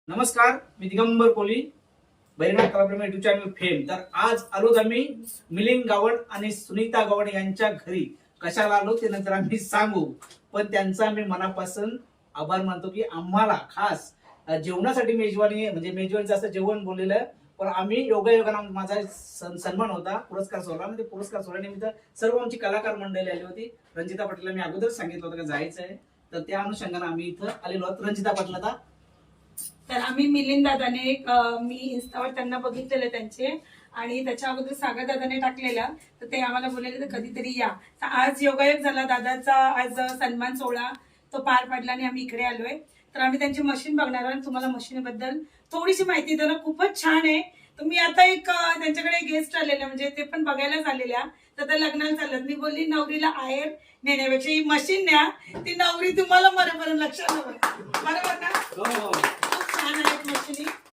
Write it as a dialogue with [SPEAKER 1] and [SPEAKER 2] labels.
[SPEAKER 1] नमस्कार, मी दिगंबर कोली, Bairnath कलाप्रेमी YouTube channel fame. तर आज आलोच आम्ही मिलिंद गावड आणि सुनीता गावड यांच्या घरी. कशाला आलो ते नंतर आम्ही सांगू, पण त्यांचा आम्ही मनापासून आभार मानतो की आम्हाला खास जेवणासाठी मेजवानी म्हणजे मेजवानीचं असं जेवण बोललेलं. पण आम्ही योगायोगानं माझा सन्मान होता, पुरस्कार सोहळा. म्हणजे पुरस्कार सोहळ्यानिमित्त सर्व आमची कलाकार मंडळी आली होती. रंजिता पाटीलला मी अगोदर सांगितलं होतं का जायचं आहे, तर त्या अनुषंगाने आम्ही इथं आलेलो आहोत. रंजिता पाटील,
[SPEAKER 2] तर आम्ही मिलिंद दादाने मी इन्स्टावर त्यांना बघितलेले त्यांचे आणि त्याच्या अगोदर सागर दादाने टाकलेला, तर ते आम्हाला बोललेले तर कधीतरी या. तर आज योगायोग झाला, दादाचा आज सन्मान सोहळा तो पार पडला आणि आम्ही इकडे आलोय. तर आम्ही त्यांची मशीन बघणार आहोत. तुम्हाला मशीनबद्दल थोडीशी माहिती देणं खूपच छान आहे. तुम्ही आता एक त्यांच्याकडे गेस्ट आलेल्या म्हणजे ते पण बघायलाच आलेल्या, तर त्या लग्नाला चालत. मी बोलली नवरीला आहेर नेण्यापेक्षा ही मशीन न्या, ती नवरी तुम्हाला मरेपर्यंत लक्षात बरोबर ना.